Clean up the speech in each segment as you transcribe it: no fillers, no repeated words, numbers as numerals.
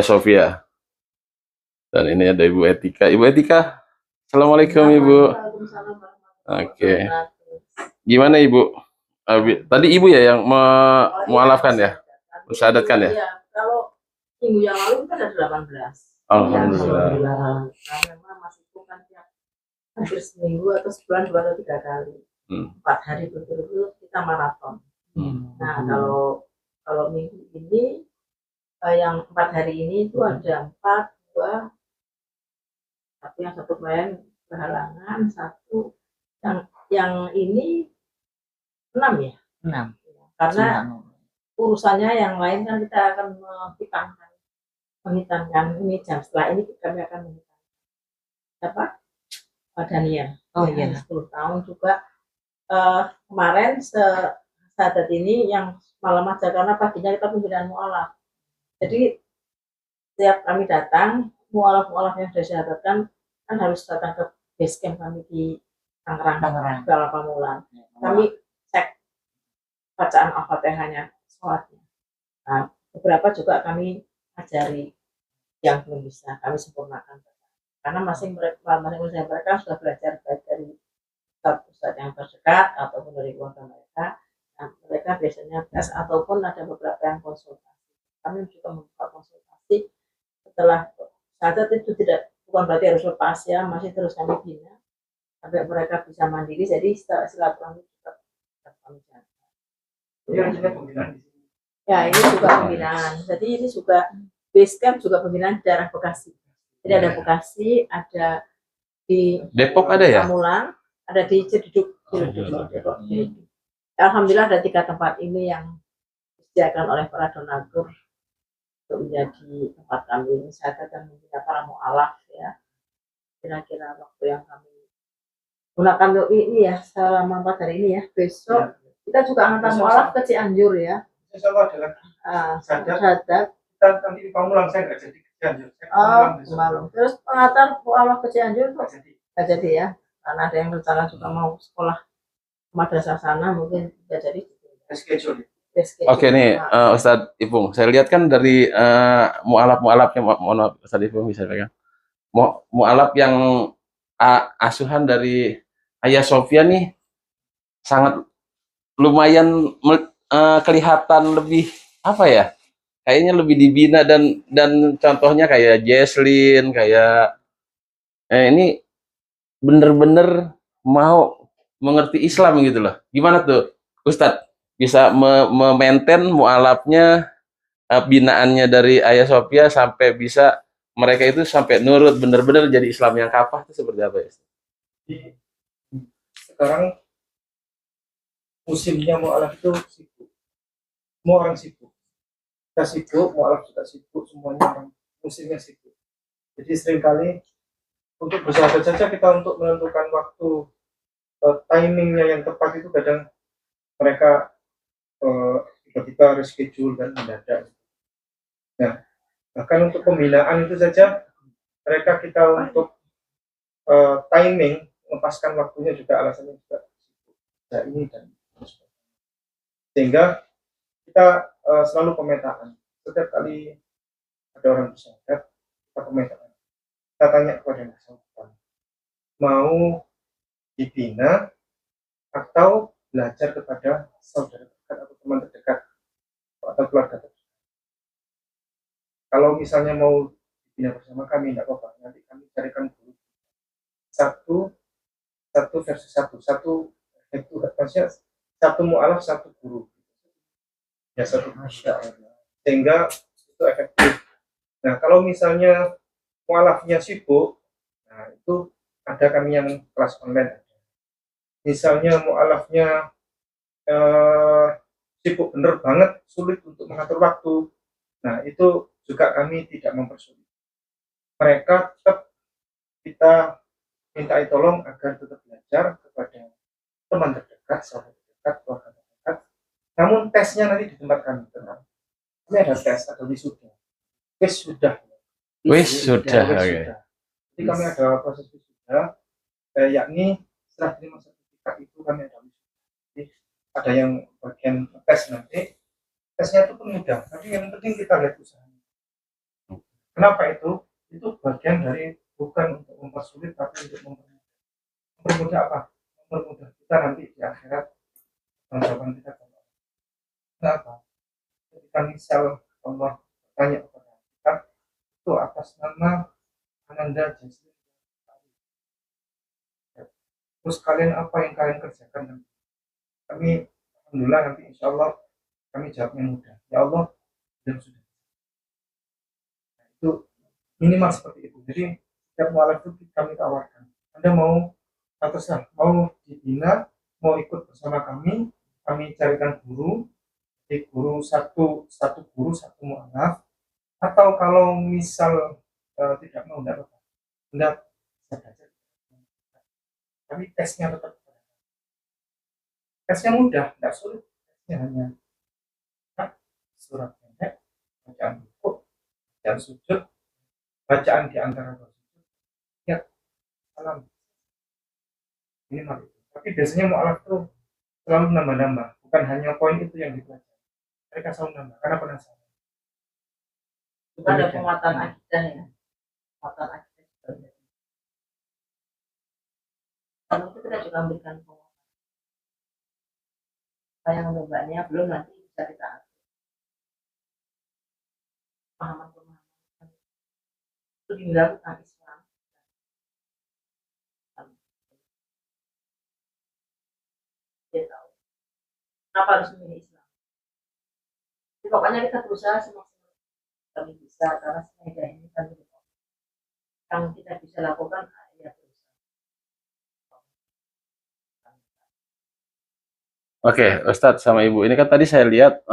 Sofia. Dan ini ada Ibu Etika. Ibu Etika, Assalamualaikum Ibu. Oke. Gimana Ibu? Tadi Ibu ya yang mualafkan ya? Mensyahadatkan ya? Iya, kalau minggu yang lalu kita ada 18. Alhamdulillah. Nah, memang masih bukan tiap hampir seminggu atau sebulan 2 atau 3 kali. 4 hari berturut-turut kita maraton. Nah, kalau minggu ini yang 4 hari ini itu ada 4, 2, tapi yang satu klien berhalangan, satu yang ini 6 ya? 6. Karena urusannya yang lain kan kita akan menghitangkan ini jam setelah ini kami akan menghitangkan siapa? Daniel. Oh iya. 10 tahun juga kemarin saat ini yang malam aja karena paginya kita pembinaan mualaf. Jadi setiap kami datang mualaf yang sudah disyahadatkan kan harus datang ke base camp kami di Tangerang. Bala Pamulan. Kami cek bacaan Al-Fatihahnya, sholatnya. Nah, beberapa juga kami ajari yang belum bisa, kami sempurnakan. Karena masing-masing mereka sudah belajar baik dari ustadz yang terdekat ataupun dari keluarga mereka. Nah, mereka biasanya tes ataupun ada beberapa yang konsultasi. Kami juga membuka konsultasi setelah syahadat itu bukan berarti harus lepas ya, masih terus kami bina sampai mereka bisa mandiri. Jadi silaturahmi tetap kami jaga. Ya, ini juga pembinaan. Jadi ini juga base camp juga pembinaan daerah Bekasi. Jadi ada Bekasi, ada di Depok ada ya? Pamulang, ada di Ceduduk. Alhamdulillah ada 3 tempat ini yang disediakan oleh para donatur untuk menjadi tempat kami wisata dan membina para mualaf ya. Kira-kira waktu yang kami gunakan untuk ini ya selama 4 hari ini ya. Besok kita juga antar mualaf ke Cianjur ya. Insya Allah adalah syahadat. Kita nanti di Pamulang saya nggak jadi ke Cianjur. Malam. Terus pengantar mualaf ke Cianjur nggak jadi ya, karena ada yang rencana juga mau sekolah madrasah sana mungkin nggak jadi. Schedule. Oke nih Ustadz Ipung, saya lihat kan dari mualafnya, mohon maaf Ustadz Ipung bisa pegang. Mualaf yang asuhan dari Ayah Sofia nih sangat lumayan kelihatan lebih apa ya? Kayaknya lebih dibina dan contohnya kayak Jesslyn, kayak ini bener-bener mau mengerti Islam gitu loh. Gimana tuh Ustadz bisa memaintain mualafnya, binaannya dari Ayah Sofia sampai bisa mereka itu sampai nurut bener-bener jadi Islam yang kafah itu seperti apa ya? Sekarang musimnya mualaf itu sibuk. Semua orang sibuk. Kita sibuk, mualaf juga sibuk, semuanya orang musimnya sibuk. Jadi seringkali untuk bersahabat saja kita untuk menentukan waktu timingnya yang tepat itu kadang mereka tiba-tiba reschedule dan mendadak. Nah, bahkan untuk pembinaan itu saja mereka kita untuk timing melepaskan waktunya juga alasannya juga ya ini dan sehingga kita selalu pemetaan. Setiap kali ada orang bersyahadat kita pemetaan. Kita tanya kepada bersangkutan mau dibina atau belajar kepada saudara terdekat atau teman terdekat atau keluarga terdekat. Kalau misalnya mau dibina bersama kami tidak apa-apa, nanti kami carikan dulu satu versus satu itu maksudnya satu mualaf satu guru ya, satu Masya Allah. Sehingga itu efektif. Nah kalau misalnya mualafnya sibuk, nah itu ada kami yang kelas online. Misalnya mualafnya sibuk bener banget, sulit untuk mengatur waktu, nah itu juga kami tidak mempersulit. Mereka tetap kita minta tolong agar tetap belajar kepada teman terdekat, sahabat terdekat, keluarga terdekat. Namun tesnya nanti di tempat kami, tenang. Ini ada tes, ada wisuda. Wisuda. Jadi kami ada proses wisuda, yakni setelah terima sertifikat itu kami ada wisuda. Jadi ada yang bagian tes nanti. Tesnya itu pun mudah, tapi yang penting kita lihat usahanya. Kenapa itu? Itu bagian dari bukan untuk mempersulit tapi untuk mempermudah. Mempermudah apa? Mempermudah kita nanti di akhirat jawaban kita kepada Allah. Kenapa? Ketika misal Allah bertanya kepada kita itu atas nama Ananda Jasri, terus kalian apa yang kalian kerjakan? Kami alhamdulillah nanti insya Allah kami jawabnya mudah. Ya Allah, dan sudah. Nah, itu minimal seperti itu. Jadi setiap mualaf itu kami tawarkan. Anda mau terserah, mau dibina, mau ikut bersama kami carikan guru, di guru satu guru satu mualaf, atau kalau misal tidak mau tidak apa, Anda bisa belajar. Tapi tesnya tetap tesnya mudah, tidak sulit. Tesnya hanya surat pendek, bacaan buku, bacaan sujud, bacaan di antara dua sujud, ya salam minimal itu. Tapi biasanya mualaf tuh selalu nambah-nambah, bukan hanya poin itu yang dipelajari. Mereka selalu nambah karena penasaran. Juga ada penguatan akidah ya. Penguatan akidah. Kalau kita juga memberikan penguatan. Yang membacanya belum nanti bisa kita atur. Pemahaman itu dibilang tentang Islam. Dia tahu kenapa harus memilih Islam. Jadi, pokoknya kita berusaha semaksimal kami bisa karena semuanya ini kan yang kita bisa lakukan ya berusaha. Oke, Ustadz sama Ibu. Ini kan tadi saya lihat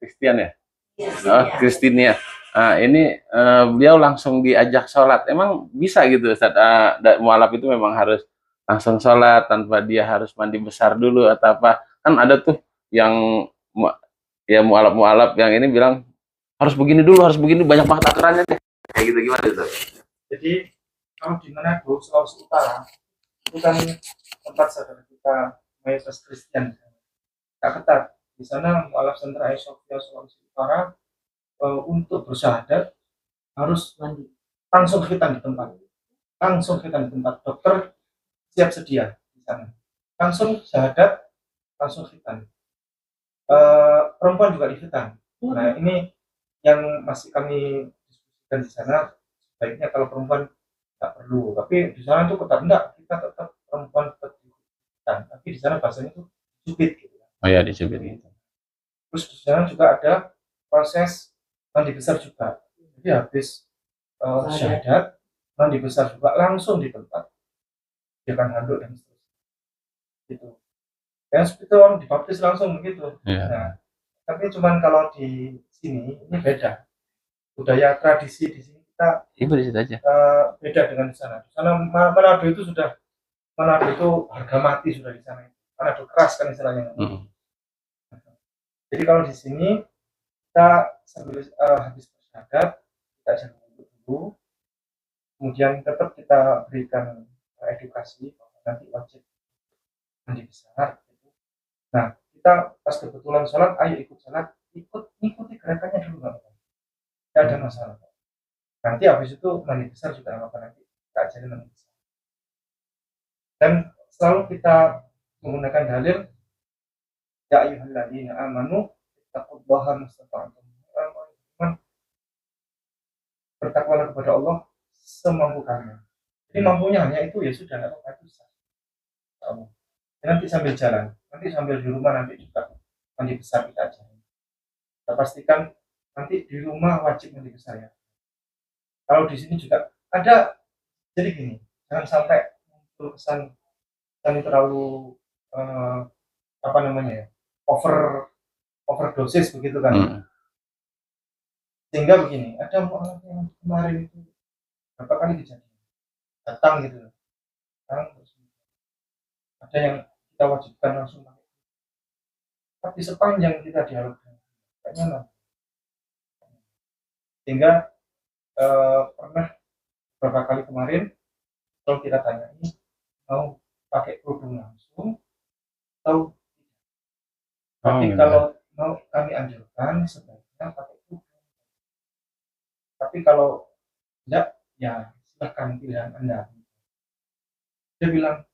Christian ya. Kristinia. Nah, ini beliau langsung diajak sholat. Emang bisa gitu Ustadz? Mualaf itu memang harus langsung sholat tanpa dia harus mandi besar dulu atau apa? Kan ada tuh yang ya mualaf-mualaf yang ini bilang harus begini dulu, harus begini, banyak banget aturannya deh. Kayak gitu gimana Ustadz? Jadi kalau di Manado, Sulawesi Utara, itu kan tempat saudara kita mayoritas Kristen. Tak ketat. Di sana mualaf sentra Sofia Sulawesi Utara untuk bersyahadat harus mandi. Langsung khitan di tempat. Langsung khitan di tempat. Dokter siap sedia di sana. Langsung syahadat, langsung khitan. Perempuan juga dikhitan. Nah ini yang masih kami diskusikan di sana. Baiknya kalau perempuan tidak perlu, tapi di sana tuh ketat enggak, kita tetap perempuan tetap dikhitan. Tapi di sana bahasanya itu dicubit gitu. Oh ya, dicubit gitu. Terus di sana juga ada proses mandi besar juga. Jadi habis syahadat, mandi besar juga langsung di tempat. Dia akan handuk dan seterusnya. Gitu. Ya seperti orang dibaptis langsung begitu. Yeah. Nah, tapi cuman kalau di sini ini beda. Budaya tradisi di sini kita beda dengan di sana. Di sana Manado itu harga mati sudah di sana. Manado keras kan istilahnya. Jadi kalau di sini kita sambil habis bersyahadat kita jangan dulu, kemudian tetap kita berikan edukasi bahwa nanti wajib mandi besar gitu. Nah kita pas kebetulan sholat, ayo ikut sholat, ikuti gerakannya dulu nggak apa-apa, tidak ada masalah. Nanti habis itu mandi besar juga nggak apa-apa, nanti kita ajarin mandi besar. Dan selalu kita menggunakan dalil ya ayyuhalladzina amanu taqullaha mastata'tum. Bertakwalah kepada Allah semampu kalian. Jadi mampunya hanya itu ya sudah, nggak apa-apa, bisa. Nanti sambil jalan, nanti sambil di rumah nanti juga mandi besar kita ajarin. Kita pastikan nanti di rumah wajib mandi besar ya. Kalau di sini juga ada, jadi gini, jangan sampai muncul kesan terlalu apa namanya ya, overdosis begitu kan. Sehingga begini, ada mualaf yang kemarin itu berapa kali kejadian datang gitu, ada yang kita wajibkan langsung pakai, tapi sepanjang kita dialogkan kayaknya sehingga pernah beberapa kali kemarin kalau kita tanya ini mau pakai kerudung langsung atau tidak, tapi kalau mau kami anjurkan sebaiknya pakai kerudung. Tapi kalau tidak, ya silakan pilihan Anda. Dia bilang,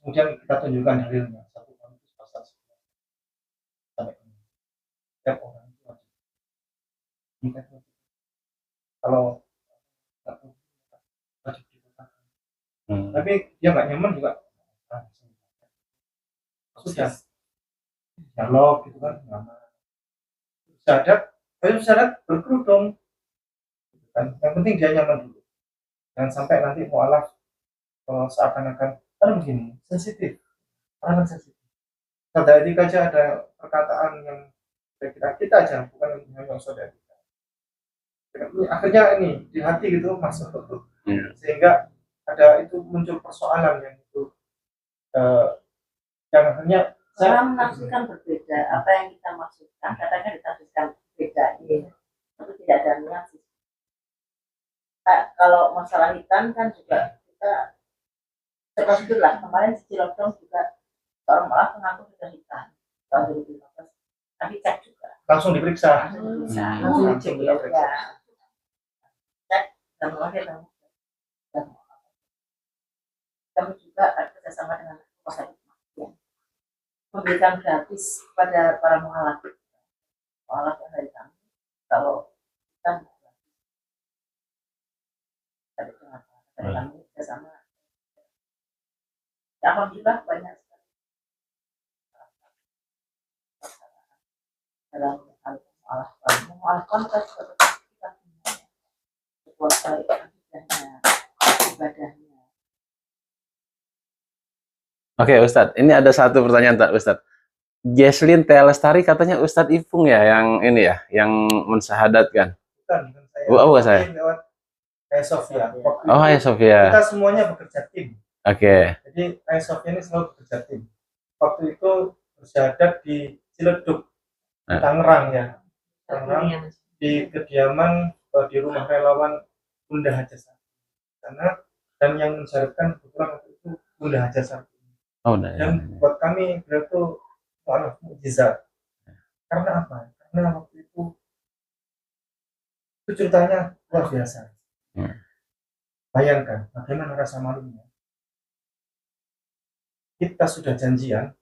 kemudian kita tunjukkan dalilnya. 1 Korintus pasal 11 sampai 6. Setiap orang itu wajib. Kalau wajib dikatakan. Tapi dia nggak nyaman juga. Sudah dialog gitu kan, nyaman. Syahadat berkerudung. Yang penting dia nyaman dulu. Jangan sampai nanti mualaf seakan-akan kan begini, sensitif. Orang sensitif. Pada etika aja ada perkataan yang kita aja, bukan hanya saudara kita. Akhirnya ini di hati gitu masuk, sehingga ada itu muncul persoalan yang itu yang akhirnya orang menafsirkan berbeda. Apa yang kita maksudkan kadang-kadang ditafsirkan berbeda, tapi tidak ada niat. Kalau masalah hitam kan juga kita terus lah, kemarin di Cilodong juga seorang malah mengaku sudah hitam tahun 2015, tapi cek juga langsung diperiksa. langsung dicek ya, cek dan mengakhir dan kami juga kerjasama dengan rumah sakit memberikan gratis kepada para mualaf yang dari kami. Kalau kita dari kami kerjasama, ya, alhamdulillah banyak sekali dalam hal mualaf kan kita puasa ibadahnya. Oke, Ustadz, ini ada satu pertanyaan tak, Ustadz. Jesslyn T. Lestari katanya Ustadz Ipung ya yang ini ya, yang mensyahadatkan. Bukan saya. Bukan saya. Lewat Ayah Sofia. Oh, Ayah Sofia. Kita semuanya bekerja tim. Oke. Jadi Ayah Sofia ini selalu bekerja tim. Waktu itu bersyahadat di Ciledug, Tangerang ya. Tangerang, di kediaman di rumah relawan Bunda Hajasar. Karena dan yang mensyahadatkan kebetulan waktu itu Bunda Hajasar. Oh, nah, Dan buat kami beliau itu mukjizat. Karena apa? Karena waktu itu ceritanya luar biasa. Bayangkan bagaimana rasa malunya. Kita sudah janjian,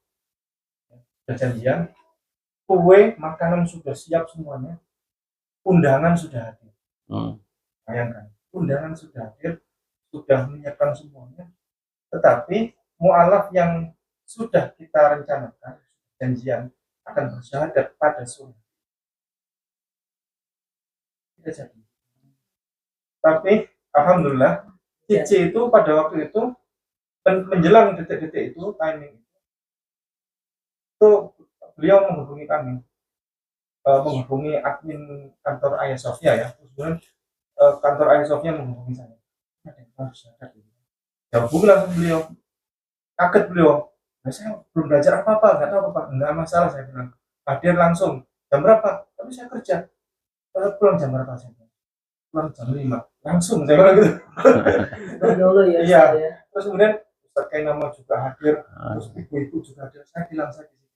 kue, makanan sudah siap semuanya, undangan sudah hadir. Bayangkan, undangan sudah hadir, sudah menyiapkan semuanya, tetapi mualaf yang sudah kita rencanakan, janjian akan bersyahadat pada sore. Tidak jadi. Tapi alhamdulillah, Cici itu pada waktu itu menjelang detik-detik itu, timing itu beliau menghubungi kami, menghubungi admin kantor Ayah Sofia ya. Kemudian kantor Ayah Sofia menghubungi saya. Ya hubungi langsung beliau. Kaget beliau, nah, saya belum belajar apa-apa, nggak tahu apa-apa, nggak masalah saya bilang, hadir langsung, jam berapa? Tapi saya kerja, pulang jam berapa saya bilang? Pulang jam 5, langsung saya bilang gitu. Dulu ya. Iya, terus kemudian Ustaz Kainama juga hadir, terus ibu-ibu juga hadir, saya bilang saya di sini,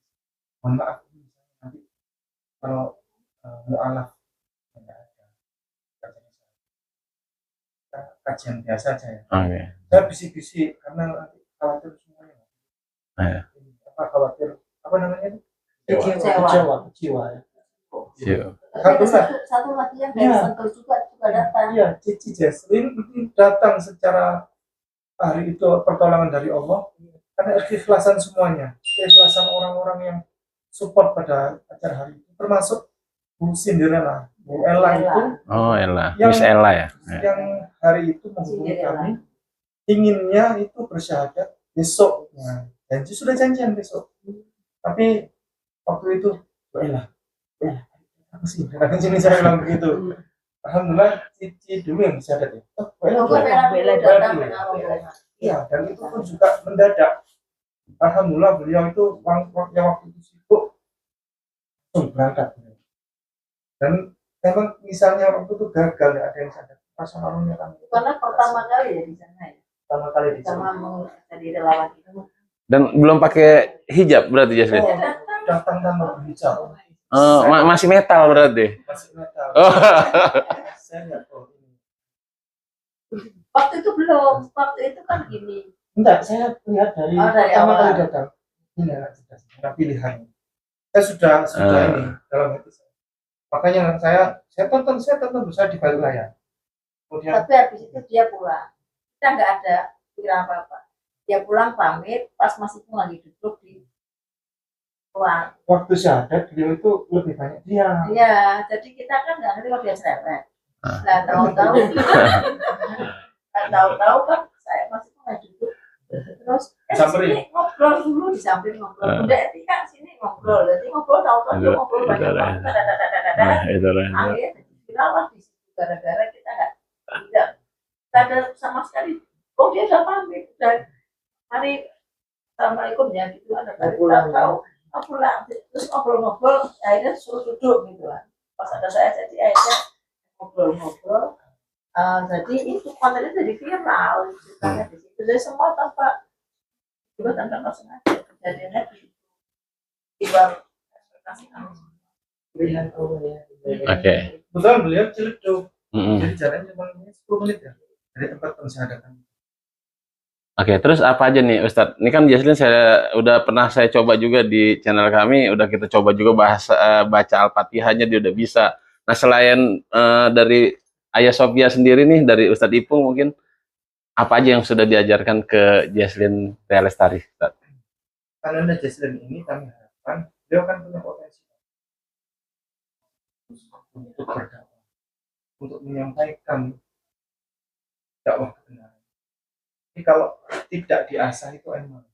mohon maaf, nanti kalau mualaf nggak ada, kajian biasa aja ya. Saya bisik-bisik karena nanti khawatir semuanya. Apa khawatir? Apa namanya itu? Kecewa ya. Satu lagi yang dari Sentul juga datang. Iya, Cici Jesslyn itu datang secara hari itu pertolongan dari Allah karena keikhlasan semuanya, keikhlasan orang-orang yang support pada acara hari itu, termasuk Bu Cinderella, Bu Ella itu. Oh, Ella, Miss Ella ya. Yang hari itu menghubungi kami, inginnya itu bersyahadat besok. Nah, janji sudah janjian besok. Tapi waktu itu, Ella, apa sih? Karena sini saya bilang begitu. Alhamdulillah, Cici dulu yang bersyahadat ya. Iya, dan itu pun juga mendadak. Alhamdulillah beliau itu yang waktu itu sibuk langsung berangkat. Dan memang misalnya waktu itu gagal, nggak ada yang sadar. Rasa malunya kami. Karena pertama kali ya di sana ya. Pertama kali di sana. Sama jadi relawan itu. Dan belum pakai hijab berarti Jesslyn? Datang tanpa berhijab. Masih metal berarti. Masih metal. Oh. Saya nggak tahu ini. Waktu itu belum, waktu itu kan gini. Enggak, saya lihat dari dari pertama awal. kali datang. Ini adalah pilihan. Saya sudah ini dalam hati saya. Makanya saya tonton saya di balik layar. Kemudian Tapi habis itu dia pulang. Kita nggak ada pikiran apa-apa. Dia pulang pamit, pas masih lagi duduk di ruang. waktu syahadat beliau itu lebih banyak dia. Iya, jadi kita kan nggak ngerti kalau dia cerewet. Nah, tahu-tahu kan saya masih lagi duduk. Terus Samperin. sini ngobrol dulu, di samping ngobrol. Udah Etika sini ngobrol. Jadi ngobrol tahu-tahu dia ngobrol banyak banget. Itu lah. Akhirnya jadi viral lah di situ gara-gara kita tidak ada sama sekali. Oh dia udah pamit dan hari assalamualaikum ya gitu ada pulang tahu pulang terus ngobrol-ngobrol akhirnya suruh duduk gitu kan. Pas ada saya jadi akhirnya ngobrol-ngobrol. Jadi itu kontennya jadi viral ceritanya di situ. Jadi semua tanpa sengaja kejadiannya di luar ekspektasi kami. Oke. Kebetulan beliau ciledug. Mm-mm. Jadi jalannya cuma 10 menit ya dari tempat pensyahadatan. Oke, terus apa aja nih Ustadz? Ini kan Jaslin udah pernah saya coba juga di channel kami, udah kita coba juga baca Al-Fatihahnya dia udah bisa. Nah, selain dari Ayah Sophia sendiri nih, dari Ustadz Ipung mungkin apa aja yang sudah diajarkan ke Jaslin Ria Lestari, Ustadz? Karena ada Jaslin ini kami harapkan beliau kan punya potensi untuk berdakwah, untuk menyampaikan dakwah kebenaran. Jadi kalau tidak diasah itu emang.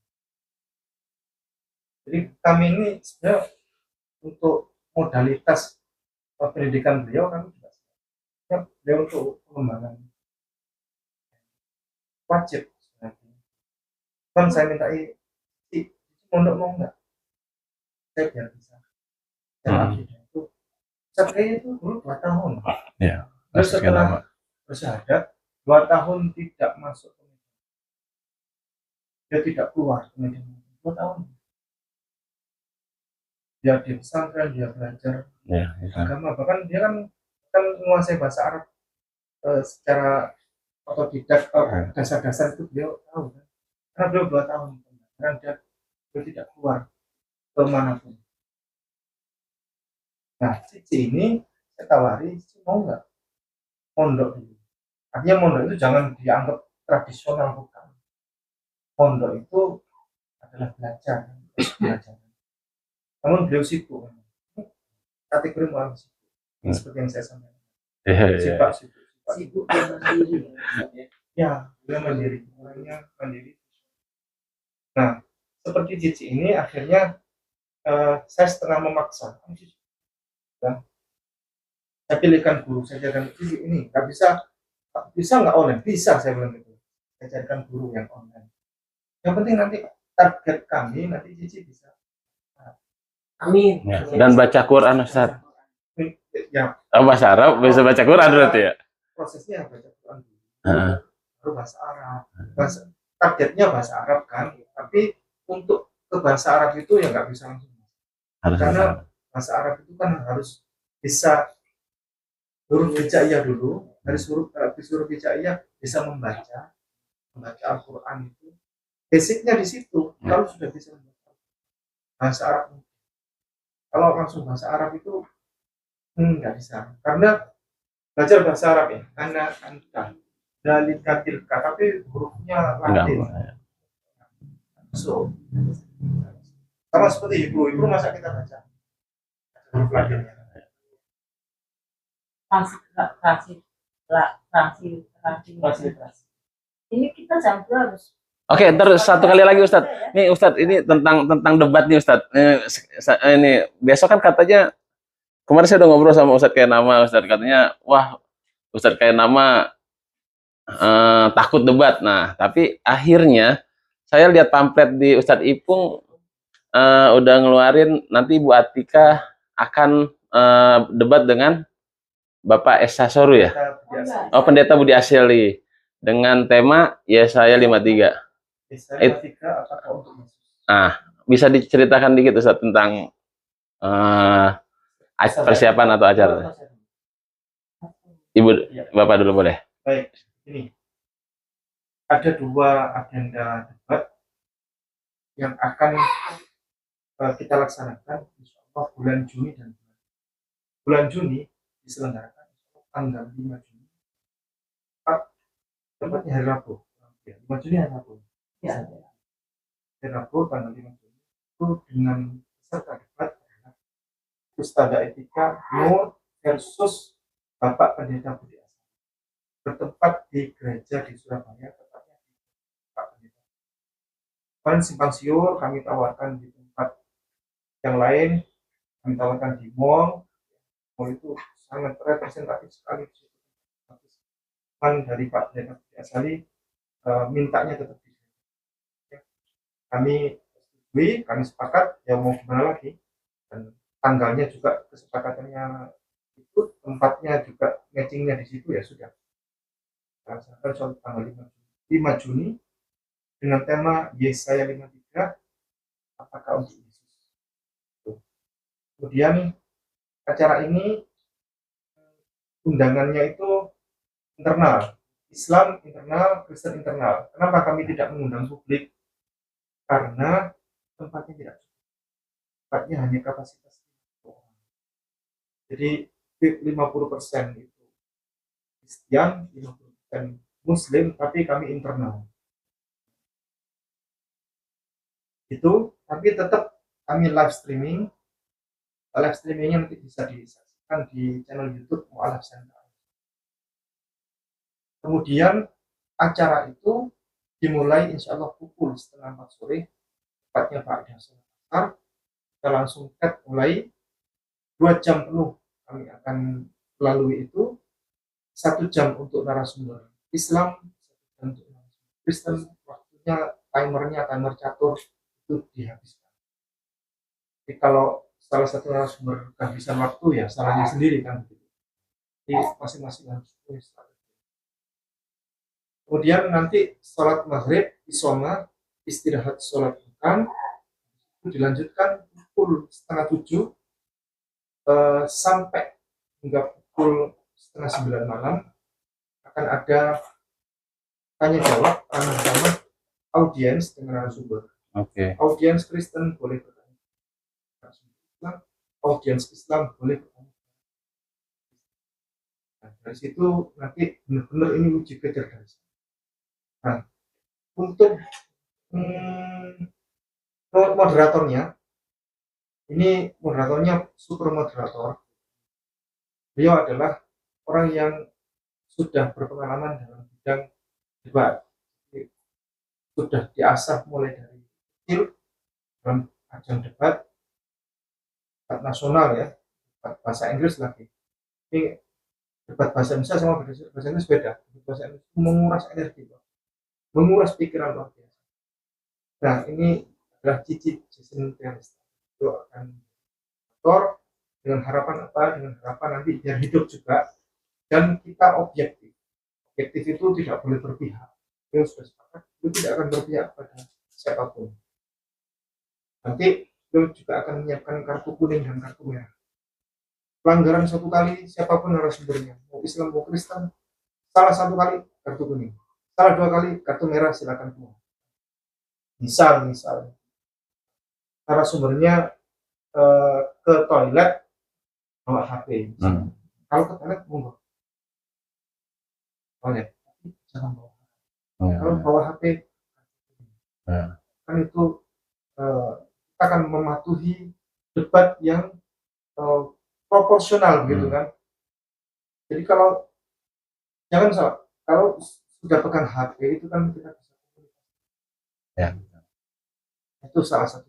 Jadi kami ini sebenarnya untuk modalitas pendidikan beliau kami juga siap. Beliau untuk pengembangan wajib sebenarnya. Kan saya minta mondok mau nggak? Saya biar bisa. Dan itu saya itu dulu 2 tahun. Ya. Terus setelah bersyahadat 2 tahun tidak masuk ke media. Dia tidak keluar ke media. 2 tahun. Dia di pesantren, dia belajar agama. Bahkan dia kan menguasai bahasa Arab secara otodidak, dasar-dasar itu beliau tahu kan. Karena beliau 2 tahun. Karena dia tidak keluar ke manapun. Nah, Cici ini saya tawari, mau nggak mondok dulu? Artinya mondok itu jangan dianggap tradisional, bukan. Mondok itu adalah belajar. Namun beliau sibuk. Kategori orang sibuk. Seperti yang saya sampaikan. Sibuk dan mandiri. Ya, beliau mandiri. Orangnya mandiri. Nah, seperti Cici ini akhirnya saya setengah memaksa. Ya. Saya pilihkan guru, saya jadikan ini nggak bisa nggak online, bisa saya bilang gitu. Saya jadikan guru yang online. Yang penting nanti target kami nanti Cici bisa. Amin. Ya. Dan baca Quran, Ustaz. Ya. Bahasa Arab bisa baca Quran berarti ya? Prosesnya baca Quran dulu. Baru bahasa Arab. Targetnya bahasa Arab kan, tapi untuk ke bahasa Arab itu ya nggak bisa langsung. Karena bahasa Arab itu kan harus bisa huruf hijaiyah dulu, habis huruf hijaiyah bisa membaca Al-Quran itu. Basicnya di situ. Kalau sudah bisa membaca bahasa Arab, kalau langsung bahasa Arab itu nggak bisa. Karena belajar bahasa Arab ya, anta, dalika tilka, tapi hurufnya Latin. So, sama seperti Hebrew masa kita baca huruf Latinnya. Transliterasi. Ini kita jam 2 harus. Oke, terus satu kali lagi Ustadz. Nih Ustadz, ini tentang debat nih Ustadz. Ini besok kan katanya kemarin saya udah ngobrol sama Ustadz kayak nama Ustadz, katanya wah Ustadz kayak nama takut debat. Nah, tapi akhirnya saya lihat pamflet di Ustadz Ipung udah ngeluarin nanti Bu Atika akan debat dengan Bapak Esa Soru ya? Oh, Pendeta Budi Asyeli dengan tema Yesaya 53. Bisa diceritakan dikit Ustaz tentang persiapan atau acara? Ibu, Bapak dulu boleh. Baik, ini ada 2 agenda debat yang akan kita laksanakan insya Allah bulan Juni dan bulan Juni diselenggarakan tanggal 5 Juni. Tepatnya hari Rabu. 5 Juni hari Rabu. Ya. Hari Rabu tanggal 5 Juni itu dengan peserta debat adalah Ustada Etika Nur versus Bapak Pendeta Budi Asari. Bertempat di gereja di Surabaya, tepatnya di Pak Pendeta. Kemarin simpang siur kami tawarkan di tempat yang lain, kami tawarkan di mall. Mall itu sangat representatif sekali. Dari Pak Pendeta Budi Asari mintanya tetap di sini. Kami setujui, kami sepakat, ya mau gimana lagi. Dan tanggalnya juga kesepakatannya itu, tempatnya juga matchingnya di situ, ya sudah. Laksanakan soal tanggal 5 Juni dengan tema Yesaya 53, apakah untuk Yesus. Kemudian acara ini undangannya itu internal, Islam internal, Kristen internal. Kenapa kami tidak mengundang publik? Karena tempatnya tidak cukup. Tempatnya hanya kapasitas 50 orang. Jadi 50% itu Kristen, 50% Muslim, tapi kami internal. Itu, tapi tetap kami live streaming. Live streamingnya nanti bisa disaksikan di channel YouTube Mu'alaf Center. Kemudian acara itu dimulai insya Allah pukul 3:30 sore, tepatnya Pak Dasar. Kita langsung cut mulai 2 jam penuh kami akan lalui itu, 1 jam untuk narasumber Islam, 1 jam untuk narasumber Kristen. Waktunya timer catur itu dihabiskan. Jadi kalau salah satu narasumber kehabisan waktu, ya salahnya sendiri kan. Jadi masing-masing harus punya strategi. Kemudian nanti sholat maghrib, isoma, istirahat sholat makan, itu dilanjutkan pukul 6:30 sampai hingga pukul 8:30 malam akan ada tanya jawab ramah-ramah audiens dengan narasumber. Audiens Kristen boleh bertanya, audiens Islam boleh bertanya. Nah, dari situ nanti benar-benar ini uji kecerdasan. Nah, untuk moderatornya, ini moderatornya super moderator. Beliau adalah orang yang sudah berpengalaman dalam bidang debat. Sudah diasah mulai dari kecil dalam ajang debat nasional, ya, debat bahasa Inggris lagi. Ini debat bahasa Indonesia sama bahasa Inggris beda. Debat bahasa Inggris menguras energi, menguras pikiran luar biasa. Nah, ini adalah Cici Jason Teresta. Itu akan aktor dengan harapan apa? Dengan harapan nanti biar hidup juga, dan kita objektif. Objektif itu tidak boleh berpihak. Itu sudah sepakat, itu tidak akan berpihak pada siapapun. Nanti itu juga akan menyiapkan kartu kuning dan kartu merah. Pelanggaran 1 kali, siapapun narasumbernya, mau Islam mau Kristen, salah 1 kali kartu kuning, salah 2 kali kartu merah, silakan keluar. Misal narasumbernya ke toilet bawa HP. Kalau ke toilet monggo. Toilet, tapi jangan bawa HP. Kalau bawa HP, kan itu kita akan mematuhi debat yang proporsional, gitu kan. Jadi kalau jangan salah, kalau sudah pegang HP itu kan kita bisa komunikasi. Itu salah satu.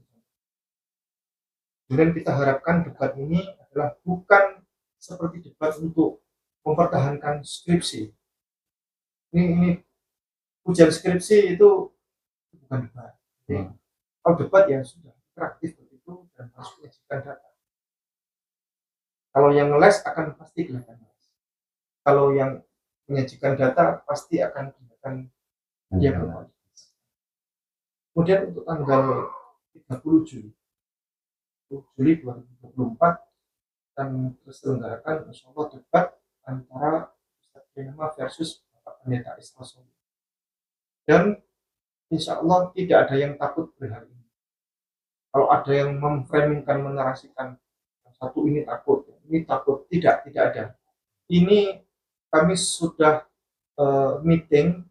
Kemudian kita harapkan debat ini adalah bukan seperti debat untuk mempertahankan skripsi. Ini ujian skripsi itu bukan debat. Kalau debat ya sudah interaktif begitu dan harus menyajikan data. Kalau yang les akan pasti kelihatan les. Kalau yang menyajikan data pasti akan kelihatan dia berkualitas. Kemudian untuk tanggal 30 Juli 2024 akan terselenggarakan insya Allah debat antara Ustaz Kinama versus Bapak Pendeta Isra Soli. Dan insya Allah tidak ada yang takut berhari ini. Kalau ada yang memframingkan, menarasikan yang satu ini takut, tidak ada. Ini kami sudah meeting,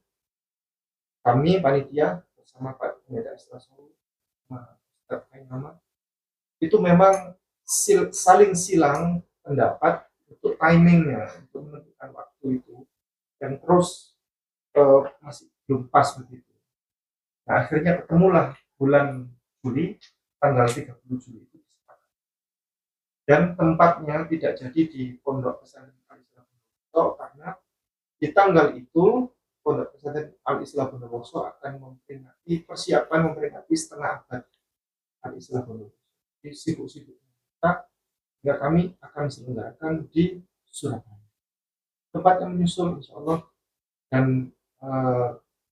kami panitia bersama Pak Pendeta Isra Soli, Ustaz Kinama, itu memang saling silang pendapat untuk timingnya, untuk menentukan waktu itu, dan terus masih belum pas begitu. Nah, akhirnya ketemulah bulan Juli, tanggal 30 Juli itu disepakati. Dan tempatnya tidak jadi di Pondok Pesantren Al-Islah Bondowoso, karena di tanggal itu Pondok Pesantren Al-Islah Bondowoso akan memperingati setengah abad Al-Islah Bondowoso. Di sibuk-sibuk kita, hingga kami akan diselenggarakan di Surabaya. Tempat yang menyusul insya Allah, dan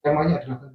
temanya adalah